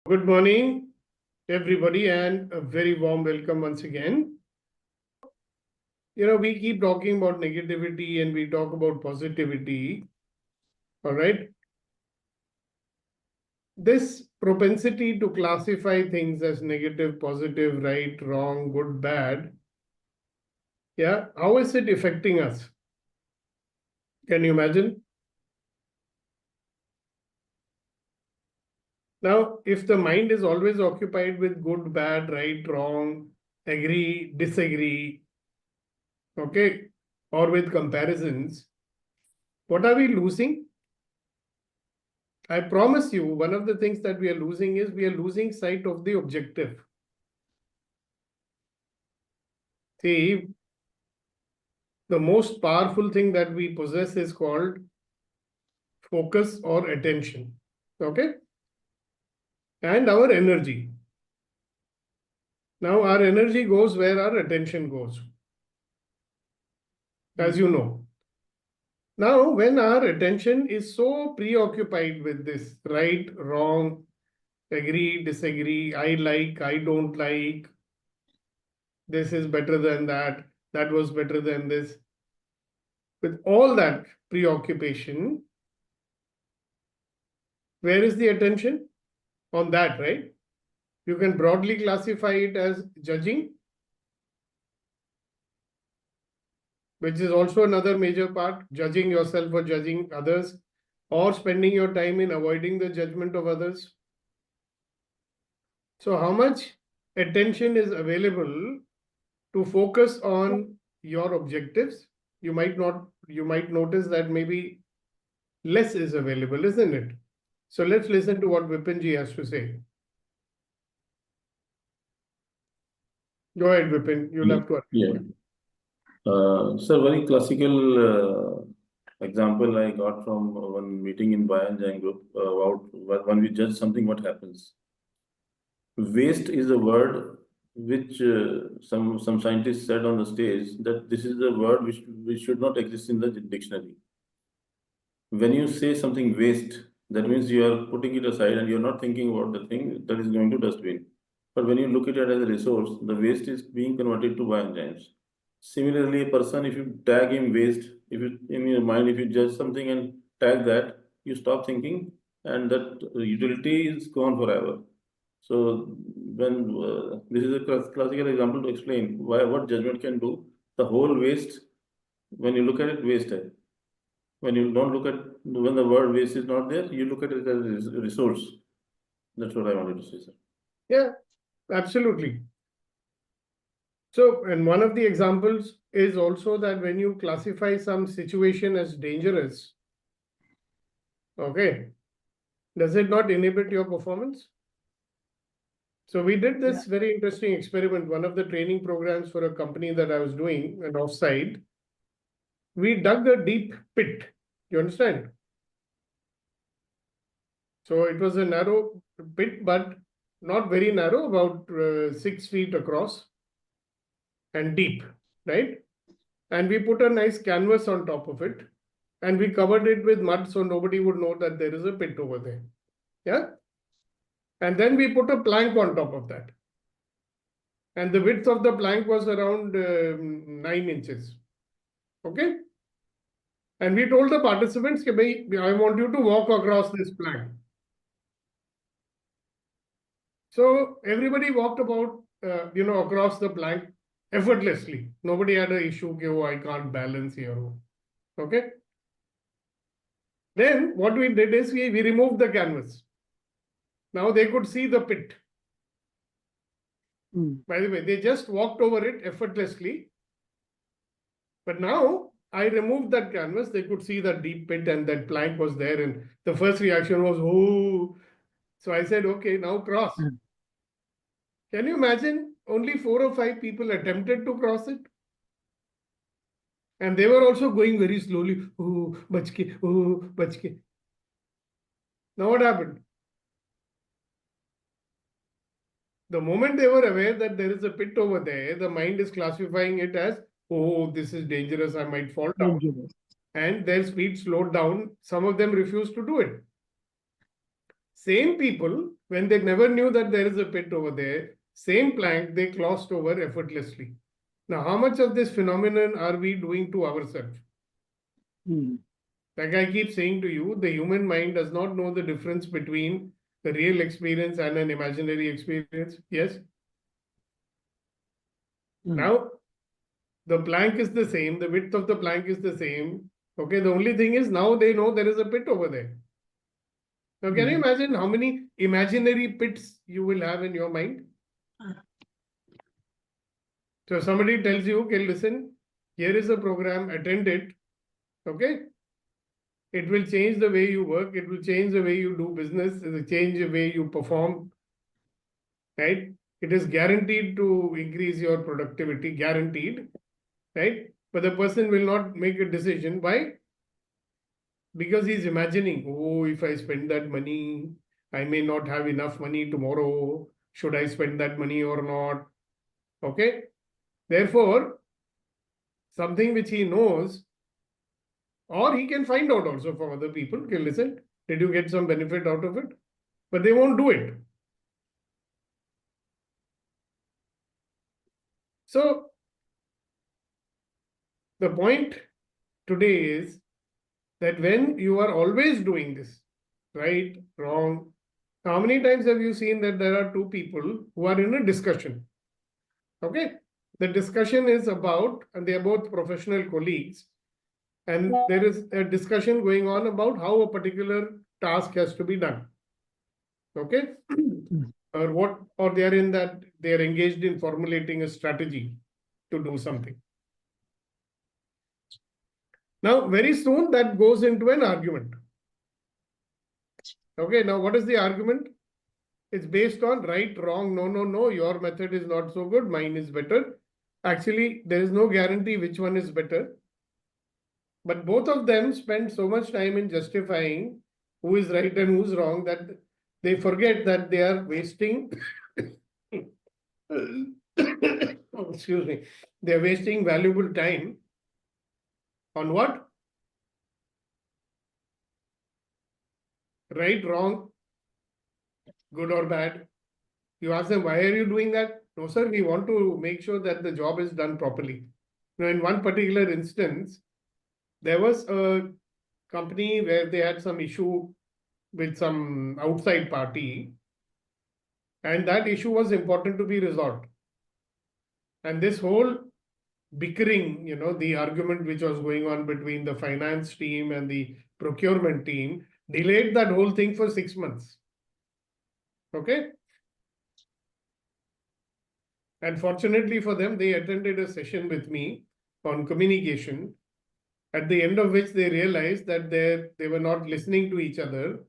Good morning, everybody, and a very warm welcome once again. We keep talking about negativity and we talk about positivity. All right. This propensity to classify things as negative, positive, right, wrong, good, bad. Yeah. How is it affecting us? Can you imagine? Now, if the mind is always occupied with good, bad, right, wrong, agree, disagree, okay, or with comparisons, what are we losing? I promise you, one of the things that we are losing is we are losing sight of the objective. See, the most powerful thing that we possess is called focus or attention. Okay? And our energy. Now, our energy goes where our attention goes, as you know. Now, when our attention is so preoccupied with this right, wrong, agree, disagree, I like, I don't like, this is better than that was better than this. With all that preoccupation, where is the attention? On that, right? You can broadly classify it as judging, which is also another major part, judging yourself or judging others, or spending your time in avoiding the judgment of others. So how much attention is available to focus on your objectives? You might notice that maybe less is available, isn't it? So let's listen to what Vipinji has to say. Go ahead, Vipin. You'll have to. Yeah. Sir, very classical example I got from one meeting in Bayan Jain group about when we judge something, what happens. Waste is a word which some scientists said on the stage that this is the word which should not exist in the dictionary. When you say something waste, that means you are putting it aside and you're not thinking about the thing that is going to dustbin. But when you look at it as a resource, the waste is being converted to bioenzymes. Similarly, a person, if you tag him waste, if you in your mind, if you judge something and tag that, you stop thinking, and that utility is gone forever. So when this is a classical example to explain what judgment can do. The whole waste, when you look at it, waste. When you don't look at when the word waste is not there, you look at it as a resource. That's what I wanted to say, sir. Yeah, absolutely. So, and one of the examples is also that when you classify some situation as dangerous, okay, does it not inhibit your performance? So we did this very interesting experiment. One of the training programs for a company that I was doing, an offsite, we dug a deep pit. You understand? So it was a narrow pit, but not very narrow, about 6 feet across and deep, right? And we put a nice canvas on top of it and we covered it with mud so nobody would know that there is a pit over there. Yeah. And then we put a plank on top of that. And the width of the plank was around 9 inches. Okay. And we told the participants, I want you to walk across this plank. So everybody walked about, across the plank effortlessly. Nobody had an issue, oh, I can't balance here. Okay. Then what we did is we removed the canvas. Now they could see the pit. By the way, they just walked over it effortlessly. But now I removed that canvas. They could see the deep pit and that plank was there. And the first reaction was, oh. So I said, okay, now cross. Can you imagine? Only 4 or 5 people attempted to cross it. And they were also going very slowly. Oh, bachke, oh, bachke. Now what happened? The moment they were aware that there is a pit over there, the mind is classifying it as, oh, this is dangerous, I might fall down. And their speed slowed down. Some of them refused to do it. Same people, when they never knew that there is a pit over there, same plank they crossed over effortlessly. Now, how much of this phenomenon are we doing to ourselves? Like I keep saying to you, the human mind does not know the difference between the real experience and an imaginary experience. Yes. Now, the plank is the same, the width of the plank is the same. Okay, the only thing is now they know there is a pit over there. Now, can you imagine how many imaginary pits you will have in your mind? So, somebody tells you, okay, listen, here is a program, attend it. Okay, it will change the way you work, it will change the way you do business, it will change the way you perform, right? It is guaranteed to increase your productivity, guaranteed, right? But the person will not make a decision. Why? Because he's imagining, oh, if I spend that money, I may not have enough money tomorrow. Should I spend that money or not? Okay. Therefore, something which he knows, or he can find out also from other people, okay, listen, did you get some benefit out of it? But they won't do it. So, the point today is that when you are always doing this, right, wrong, how many times have you seen that there are two people who are in a discussion? Okay. The discussion is about, and they are both professional colleagues, and there is a discussion going on about how a particular task has to be done. Okay. Or what, or they are in that, they are engaged in formulating a strategy to do something. Now, very soon that goes into an argument. Okay, now what is the argument? It's based on right, wrong, no, your method is not so good, mine is better. Actually, there is no guarantee which one is better. But both of them spend so much time in justifying who is right and who's wrong that they forget that they are wasting, excuse me, they're wasting valuable time on what? Right, wrong, good or bad. You ask them, why are you doing that? No, sir, we want to make sure that the job is done properly. Now, in one particular instance, there was a company where they had some issue with some outside party, and that issue was important to be resolved. And this whole bickering, the argument which was going on between the finance team and the procurement team delayed that whole thing for 6 months. Okay. And fortunately for them, they attended a session with me on communication, at the end of which they realized that they were not listening to each other.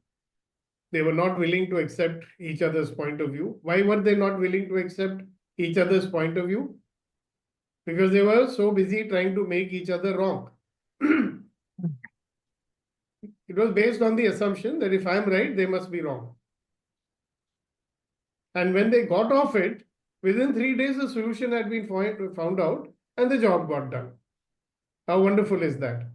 They were not willing to accept each other's point of view. Why were they not willing to accept each other's point of view? Because they were so busy trying to make each other wrong. It was based on the assumption that if I'm right, they must be wrong. And when they got off it, within 3 days, the solution had been found out and the job got done. How wonderful is that?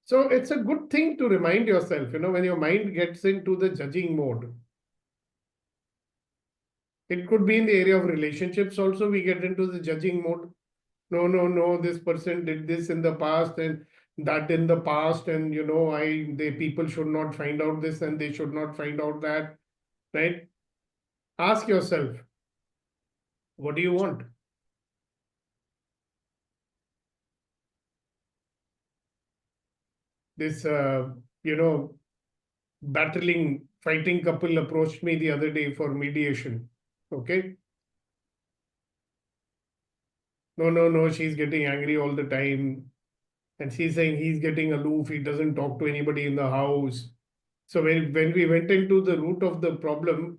So it's a good thing to remind yourself, when your mind gets into the judging mode. It could be in the area of relationships also, we get into the judging mode. No, this person did this in the past and that in the past, and people should not find out this and they should not find out that, right? Ask yourself, what do you want? This, fighting couple approached me the other day for mediation. Okay. No, she's getting angry all the time. And she's saying he's getting aloof, he doesn't talk to anybody in the house. So when we went into the root of the problem,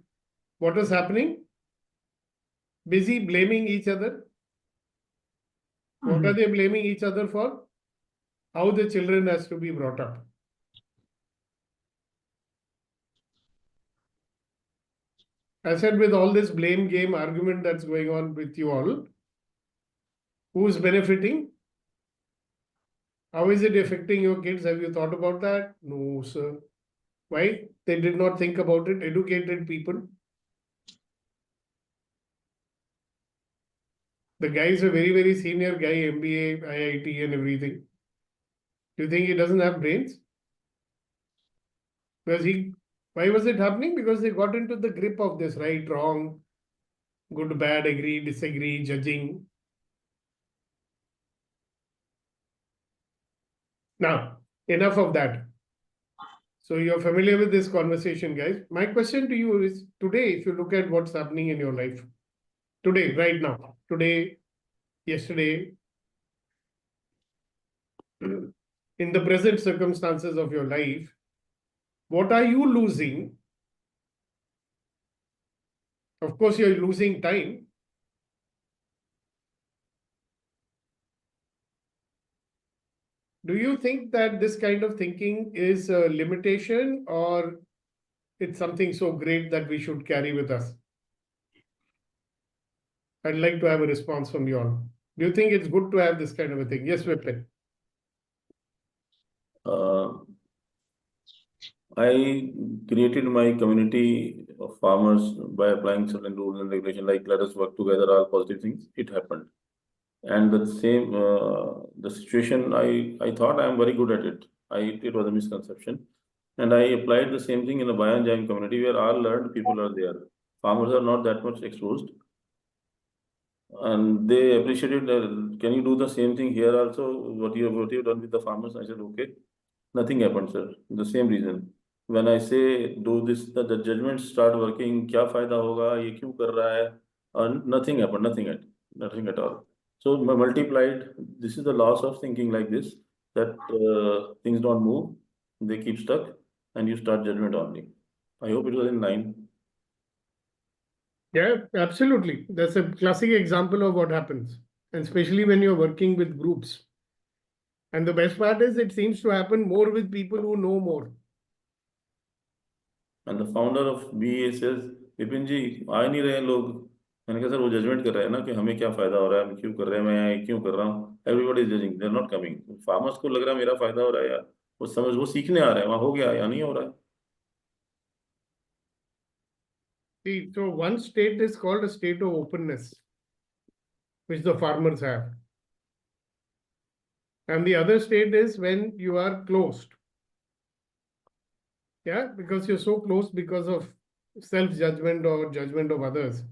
what was happening? Busy blaming each other. What are they blaming each other for? How the children has to be brought up. I said, with all this blame game argument that's going on with you all, who's benefiting? How is it affecting your kids? Have you thought about that? No, sir. Why? They did not think about it. Educated people. The guy is a very, very senior guy, MBA, IIT, and everything. Do you think he doesn't have brains? Why was it happening? Because they got into the grip of this right, wrong, good, bad, agree, disagree, judging. Now, enough of that. So you're familiar with this conversation, guys. My question to you is today, if you look at what's happening in your life, today, right now, today, yesterday, in the present circumstances of your life, what are you losing? Of course, you're losing time. Do you think that this kind of thinking is a limitation or it's something so great that we should carry with us? I'd like to have a response from you all. Do you think it's good to have this kind of a thing? Yes, Vipin. I created my community of farmers by applying certain rules and regulation, like let us work together, all positive things. It happened. And the same, the situation, I thought I am very good at it. It was a misconception. And I applied the same thing in the Bayan Jain community where all learned people are there. Farmers are not that much exposed. And they appreciated that, can you do the same thing here also? What you have done with the farmers? I said, okay. Nothing happened, sir. The same reason. When I say do this, the judgments start working. क्या फायदा होगा? ये क्यों कर रहा है? Nothing happened. Nothing at all. So multiplied. This is the loss of thinking like this. That things don't move. They keep stuck, and you start judgment only. I hope it was in line. Yeah, absolutely. That's a classic example of what happens, and especially when you're working with groups. And the best part is it seems to happen more with people who know more. And the founder of BA says, Vipin जी आ नहीं रहे लोग. मैंने कहा sir वो judgement कर रहे हैं ना कि हमें क्या फायदा हो रहा है, हम क्यों कर रहे हैं, मैं क्यों कर रहा हूँ. Everybody is judging, they are not coming. Farmers को लग रहा है मेरा फायदा हो रहा है यार. वो सीखने आ रहे हैं, वहां हो गया या नहीं हो रहा है. See, so one state is called a state of openness, which the farmers have. And the other state is when you are closed. Yeah, because you're so close because of self-judgment or judgment of others.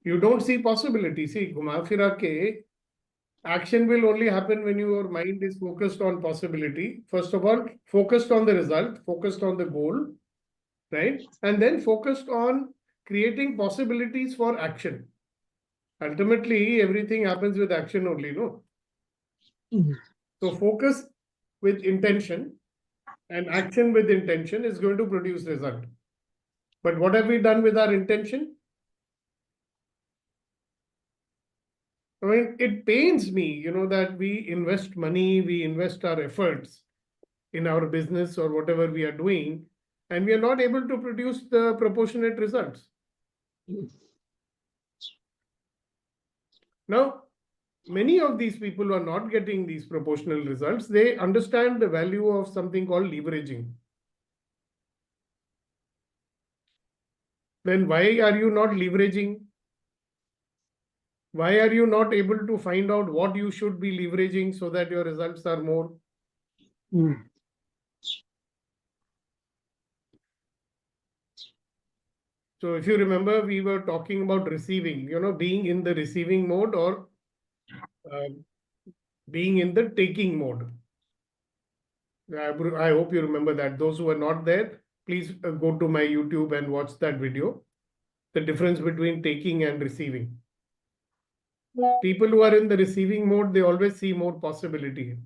You don't see possibility. See, घुमा फिरा के action will only happen when your mind is focused on possibility. First of all, focused on the result, focused on the goal, right? And then focused on creating possibilities for action. Ultimately, everything happens with action only, no? So focus with intention and action with intention is going to produce result. But what have we done with our intention? I mean, it pains me, that we invest money, we invest our efforts in our business or whatever we are doing, and we are not able to produce the proportionate results. Now, many of these people who are not getting these proportional results, they understand the value of something called leveraging. Then why are you not leveraging? Why are you not able to find out what you should be leveraging so that your results are more? So if you remember, we were talking about receiving, being in the receiving mode or being in the taking mode. I hope you remember that. Those who are not there, please go to my YouTube and watch that video. The difference between taking and receiving. People who are in the receiving mode, they always see more possibility.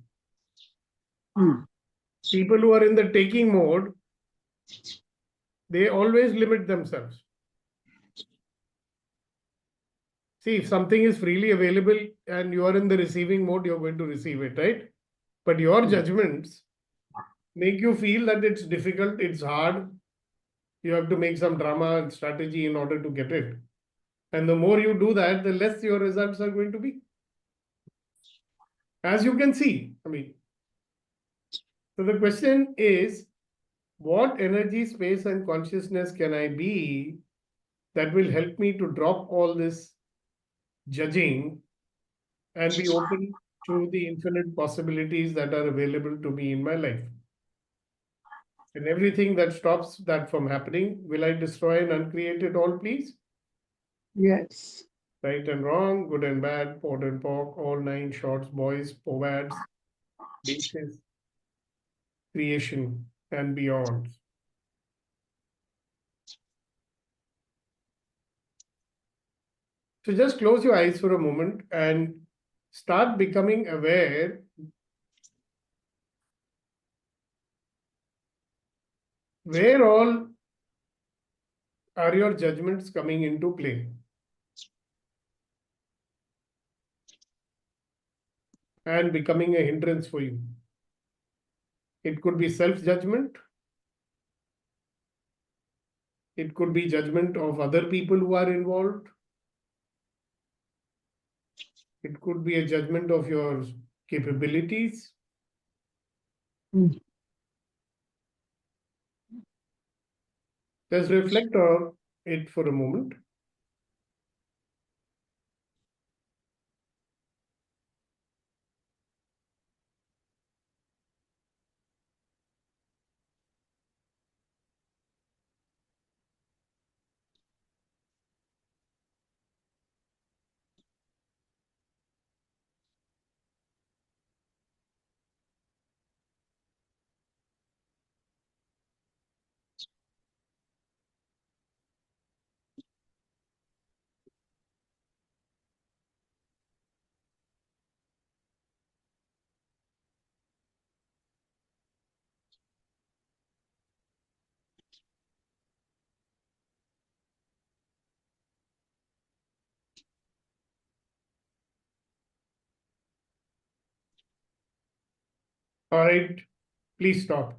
People who are in the taking mode, they always limit themselves. See, if something is freely available and you are in the receiving mode, you're going to receive it, right? But your judgments make you feel that it's difficult, it's hard. You have to make some drama and strategy in order to get it. And the more you do that, the less your results are going to be. As you can see, I mean, So the question is, what energy, space, and consciousness can I be that will help me to drop all this judging and be open to the infinite possibilities that are available to me in my life? And everything that stops that from happening, will I destroy and uncreate it all, please? Yes. Right and wrong, good and bad, pot and pork, all nine shorts, boys, povads, bases, creation, and beyond. So just close your eyes for a moment and start becoming aware where all are your judgments coming into play and becoming a hindrance for you. It could be self-judgment. It could be judgment of other people who are involved. It could be a judgment of your capabilities. Mm. Just reflect on it for a moment. All right, please stop.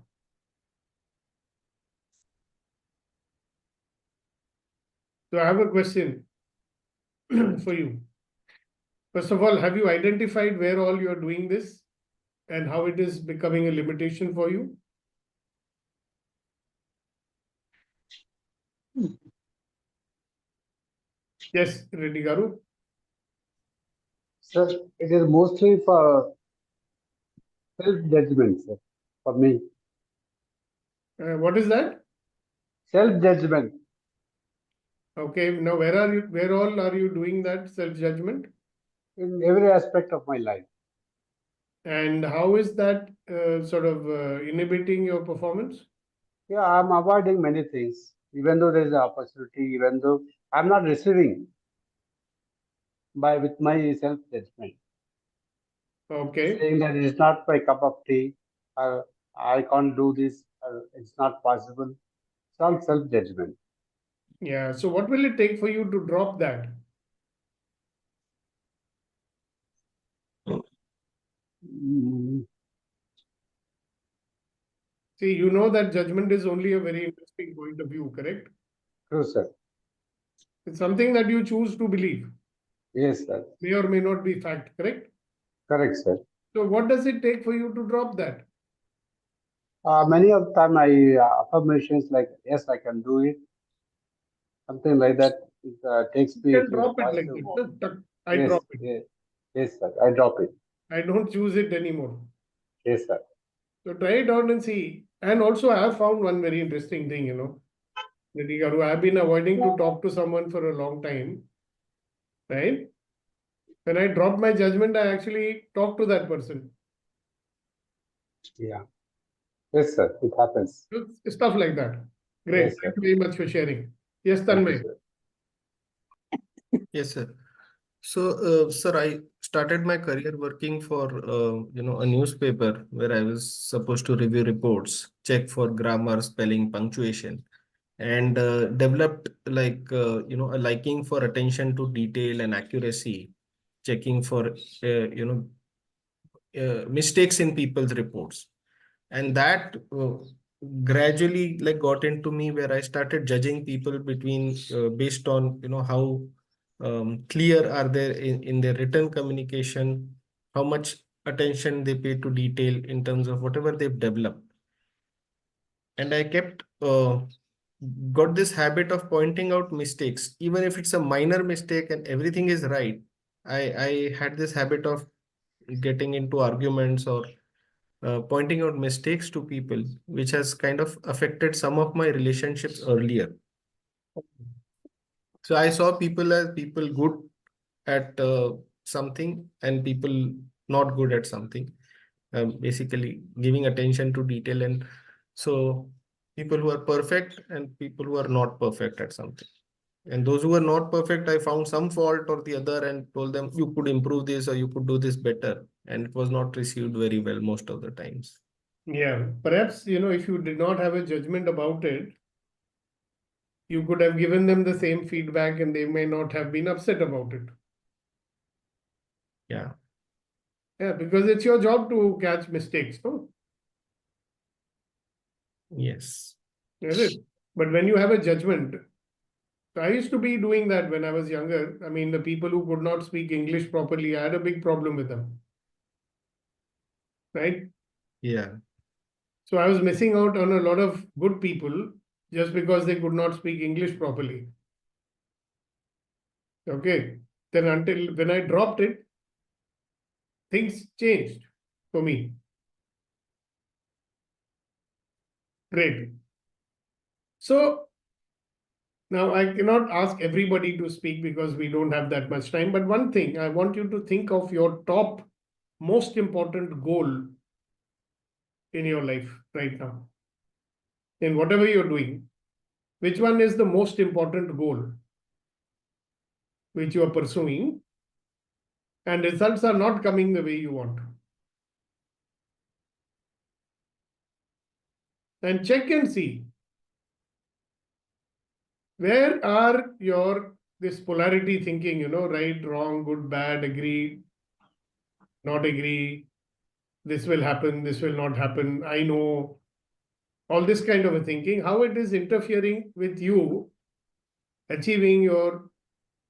So I have a question for you. First of all, have you identified where all you're doing this and how it is becoming a limitation for you? Yes, Reddy Garu. Sir, it is mostly for self-judgment, sir, for me. What is that? Self-judgment. Okay, now where all are you doing that self-judgment? In every aspect of my life. And how is that sort of inhibiting your performance? Yeah, I'm avoiding many things, even though there is an opportunity, even though I'm not receiving with my self-judgment, Okay, saying that it is not my cup of tea, or I can't do this, or it's not possible. It's all self-judgment. yeah. So what will it take for you to drop that? Mm, See, you know that judgment is only a very interesting point of view, correct? true, sir. It's something that you choose to believe, Yes, sir. may or may not be fact, correct? Correct, sir. So what does it take for you to drop that? Many of the time, I affirmations like, yes, I can do it, something like that. It takes You me can to a drop it like positive that. mode. Just tuck, I Yes, drop it. yes, yes, sir. I drop it. I don't choose it anymore. Yes, sir. So try it out and see. And also, I have found one very interesting thing, Nidhi Garu. I've been avoiding to talk to someone for a long time, right? When I drop my judgment, I actually talk to that person. Yeah. Yes, sir. It happens. So, stuff like that. Great. Yes, sir. Thank you very much for sharing. Yes, Thank you, Tanmay. sir. Yes, sir. So, sir, I started my career working for, a newspaper where I was supposed to review reports, check for grammar, spelling, punctuation, and developed a liking for attention to detail and accuracy, checking for, mistakes in people's reports. And that gradually like got into me where I started judging people based on how clear are they in their written communication, how much attention they pay to detail in terms of whatever they've developed. And I kept got this habit of pointing out mistakes, even if it's a minor mistake and everything is right. I had this habit of getting into arguments or pointing out mistakes to people, which has kind of affected some of my relationships earlier. So I saw people as people good at something and people not good at something. Basically giving attention to detail, and so people who are perfect and people who are not perfect at something. And those who are not perfect, I found some fault or the other and told them you could improve this or you could do this better. And it was not received very well most of the times. Yeah, perhaps, if you did not have a judgment about it, you could have given them the same feedback and they may not have been upset about it. Yeah. Yeah, because it's your job to catch mistakes, no? Yes. Is it? But when you have a judgment, I used to be doing that when I was younger. I mean, the people who could not speak English properly, I had a big problem with them. Right? Yeah. So I was missing out on a lot of good people just because they could not speak English properly. Okay. Then until when I dropped it, things changed for me. Great. So now I cannot ask everybody to speak because we don't have that much time. But one thing, I want you to think of your top most important goal in your life right now. In whatever you're doing, which one is the most important goal which you are pursuing and results are not coming the way you want? And check and see where are your this polarity thinking, right, wrong, good, bad, agree, not agree, this will happen, this will not happen, I know, all this kind of a thinking, how it is interfering with you achieving your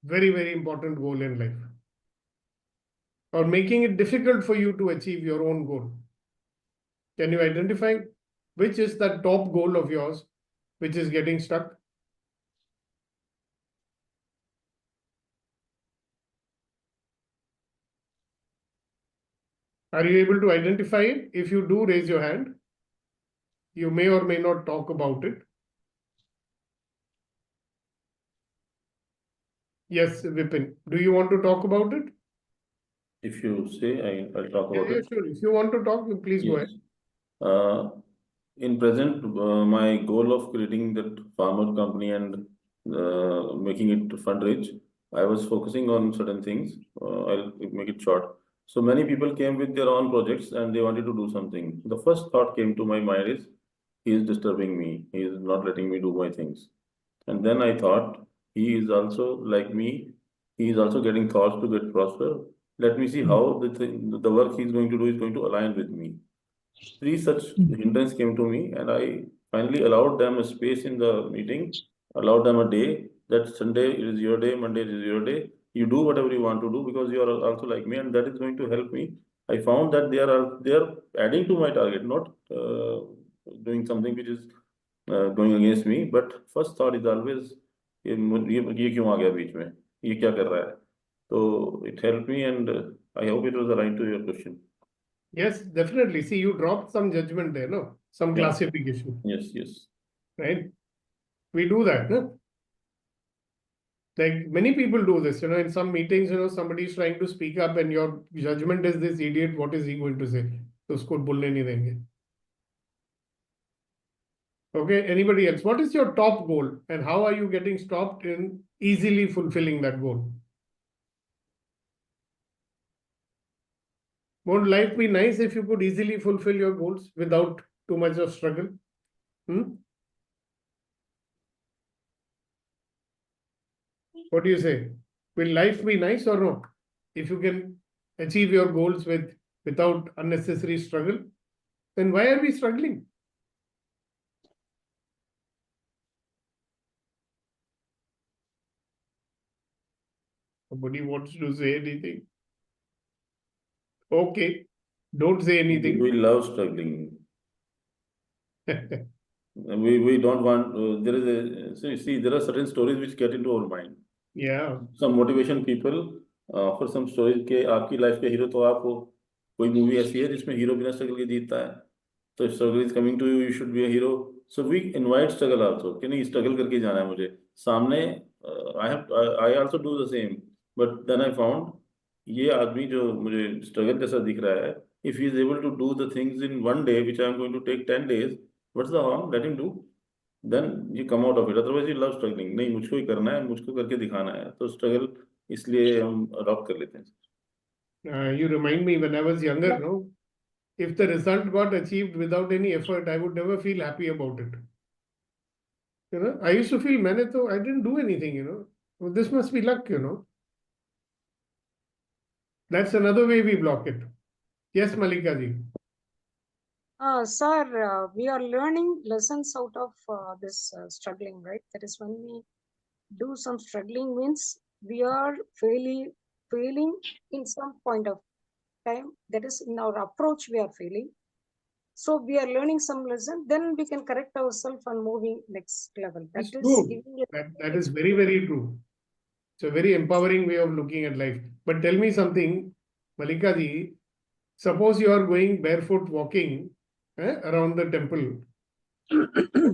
very, very important goal in life or making it difficult for you to achieve your own goal. Can you identify which is the top goal of yours which is getting stuck? Are you able to identify it? If you do, raise your hand. You may or may not talk about it. Yes, Vipin. Do you want to talk about it? If you say, I'll talk about Yeah, it. sure. If you want to talk, please go ahead. Yes. In present, my goal of creating that farmer company and making it fundraise, I was focusing on certain things. I'll make it short. So many people came with their own projects and they wanted to do something. The first thought came to my mind is, he is disturbing me. He is not letting me do my things. And then I thought, he is also like me. He is also getting thoughts to get prosper. Let me see how the work he is going to do is going to align with me. Three such hindrances came to me, and I finally allowed them a space in the meeting, allowed them a day that Sunday is your day, Monday is your day. You do whatever you want to do because you are also like me, and that is going to help me. I found that they are adding to my target, not doing something which is going against me. But first thought is always ये क्यों आ गया बीच में ये क्या कर रहा है तो it helped me and I hope it was aligned to your question. Yes, definitely. See, you dropped some judgment there, no? Some Yeah. classification, Yes. right? We do that, no? Like many people do this, in some meetings, somebody is trying to speak up and your judgment is this idiot, what is he going to say? तो उसको बोलने नहीं देंगे. Okay, anybody else? What is your top goal and how are you getting stopped in easily fulfilling that goal? Won't life be nice if you could easily fulfill your goals without too much of struggle? What do you say? Will life be nice or not? If you can achieve your goals without unnecessary struggle, then why are we struggling? Nobody wants to say anything. Okay. don't say anything. We love struggling. We don't want, there is a, see, there are certain stories which get into our mind. Yeah. Some motivation people offer some stories के आपकी life के hero तो आप हो, कोई movie ऐसी है जिसमें हीरो बिना स्ट्रगल के जीतता है, तो struggle is coming to you, you should be a hero. So we invite struggle also कि नहीं स्ट्रगल करके जाना है मुझे सामने. I also do the same, but then I found ये आदमी जो मुझे स्ट्रगल जैसा दिख रहा है, if he is able to do the things in one day which I am going to take 10 days, what's the harm, let him do. Then you come out of it. Otherwise you love struggling, नहीं मुझको ही करना है, मुझको करके दिखाना है, तो struggle इसलिए हम अडॉप्ट कर लेते हैं. You remind me when I was younger, no? If the result got achieved without any effort, I would never feel happy about it. You know, I used to feel, I didn't do anything, you know. Well, this must be luck, you know. That's another way we block it. Yes, Malika ji. Sir, we are learning lessons out of this struggling, right? That is when we do some struggling means we are failing in some point of time. That is in our approach we are failing. So we are learning some lesson, then we can correct ourselves and moving next level. That's That is true. giving a That is very, very true. It's a very empowering way of looking at life. But tell me something, Malika ji, suppose you are going barefoot walking around the temple.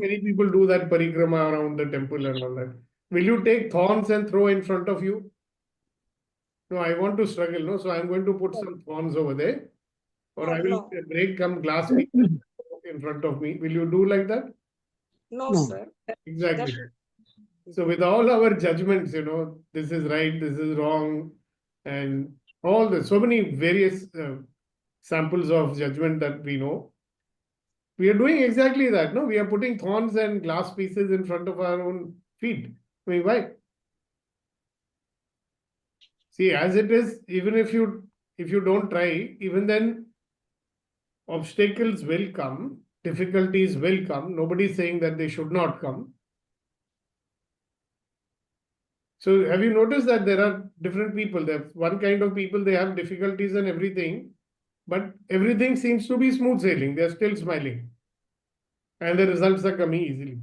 Many people do that parikrama around the temple and all that. Will you take thorns and throw in front of you? No, I want to struggle, no? So I'm going to put some thorns over there. Or No, I will no. break some glass pieces in front of me. Will you do like that? No, No. sir. Exactly. So with all our judgments, you know, this is right, this is wrong, and all the so many various samples of judgment that we know, we are doing exactly that. No, we are putting thorns and glass pieces in front of our own feet. I mean, why? See, as it is, even if you don't try, even then obstacles will come, difficulties will come. Nobody is saying that they should not come. So have you noticed that there are different people? There's one kind of people, they have difficulties and everything, but everything seems to be smooth sailing. They're still smiling. And the results are coming easily.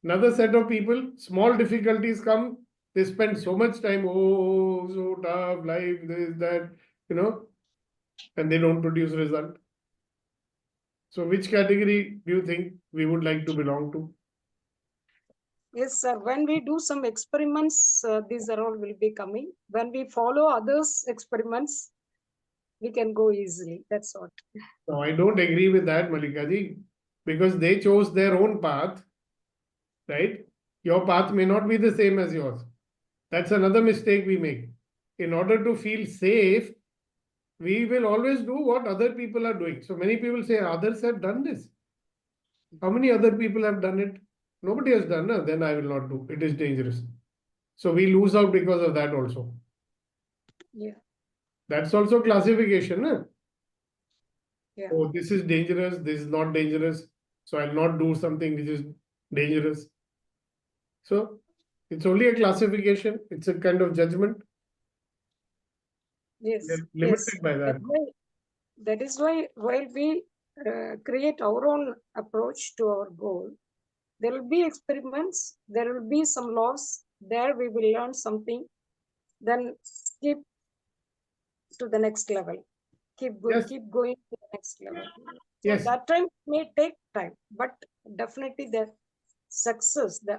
Another set of people, small difficulties come, they spend so much time, oh, so tough, life, this, that, you know, and they don't produce result. So which category do you think we would like to belong to? Yes, sir. When we do some experiments, these are all will be coming. When we follow others' experiments, we can go easily. That's what. No, I don't agree with that, Malika ji, because they chose their own path, right? Your path may not be the same as yours. That's another mistake we make. In order to feel safe, we will always do what other people are doing. So many people say, others have done this. How many other people have done it? Nobody has done it, then I will not do. It is dangerous. So we lose out because of that also. Yeah. That's also classification. Huh? Yeah. Oh, this is dangerous, this is not dangerous. So I'll not do something which is dangerous. So it's only a classification, it's a kind of judgment. Yes. We're limited by that. That is why while we create our own approach to our goal, there will be experiments, there will be some laws, there we will learn something, then keep to the next level. Keep going to the next level. So Yes. that time may take time, but definitely the success, the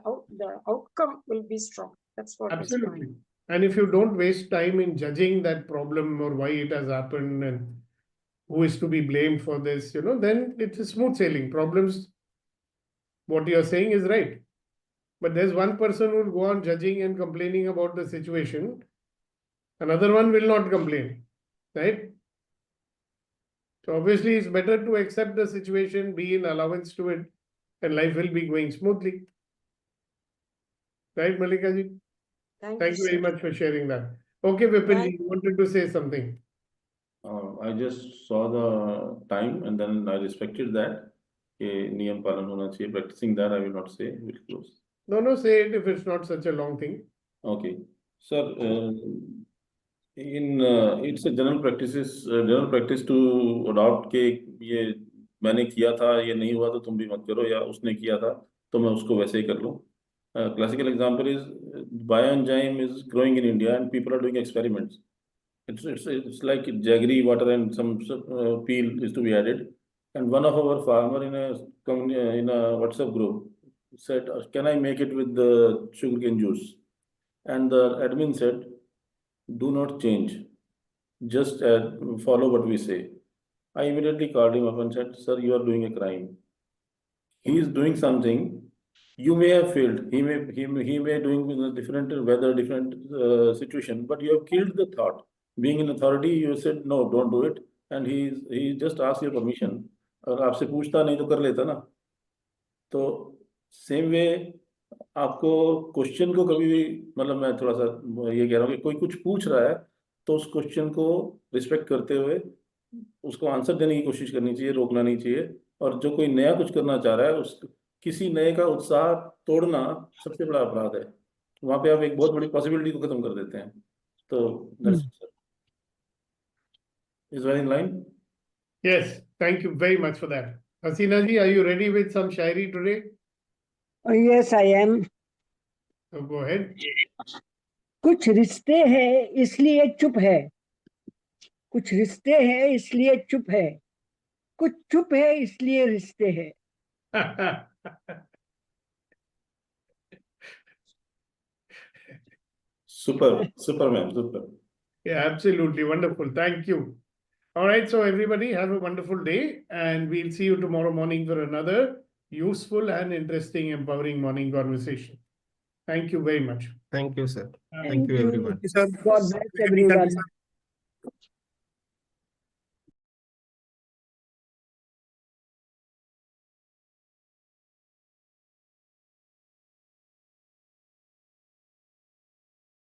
outcome will be strong. That's what is Absolutely. mine. And if you don't waste time in judging that problem or why it has happened and who is to be blamed for this, you know, then it's a smooth sailing. Problems, what you're saying is right. But there's one person who will go on judging and complaining about the situation. Another one will not complain, right? So obviously it's better to accept the situation, be in allowance to it, and life will be going smoothly. Right, Malika ji? Thank you very much for sharing that. Okay, Vipin ji, you wanted to say something. I just saw the time and then I respected that. Niyam palan hona chahiye. Practicing that, I will not say. We'll close. No, say it if it's not such a long thing. Okay. Sir, It's a general practice to adopt के ये मैंने किया था, ये नहीं हुआ तो तुम भी मत करो, या उसने किया था तो मैं उसको वैसे ही कर लूँ. Classical example is bioenzyme is growing in India and people are doing experiments. It's like jaggery water and some peel is to be added. And one of our farmer in a WhatsApp group said, "Can I make it with the sugarcane juice?" And the admin said, "Do not change. Just follow what we say." I immediately called him up and said, "Sir, you are doing a crime. He is doing something. You may have failed. He may doing in a different weather, different situation, but you have killed the thought. Being in authority, you said no, don't do it, and he just asked your permission. और आपसे पूछता नहीं तो कर लेता ना. तो same way आपको क्वेश्चन को कभी भी, मतलब मैं थोड़ा सा ये कह रहा हूँ कि कोई कुछ पूछ रहा है तो उस क्वेश्चन को रिस्पेक्ट करते हुए उसको आंसर देने की कोशिश करनी चाहिए, रोकना नहीं चाहिए. और जो कोई नया कुछ करना चाह रहा है, उस किसी नए का उत्साह तोड़ना सबसे बड़ा अपराध है. वहां पे आप एक बहुत बड़ी पॉसिबिलिटी को खत्म कर देते हैं. तो is very in line. Yes, thank you very much for that. Hasina ji, are you ready with some shairi today? Yes, I am. So go ahead. कुछ रिश्ते हैं इसलिए चुप है, कुछ रिश्ते हैं इसलिए चुप है, कुछ चुप है इसलिए रिश्ते हैं. Super man, super. Yeah, absolutely wonderful. Thank you. All right, so everybody have a wonderful day, and we'll see you tomorrow morning for another useful and interesting, empowering morning conversation. Thank you very much. Thank you, sir. Thank Thank you, you. everyone. God bless everyone.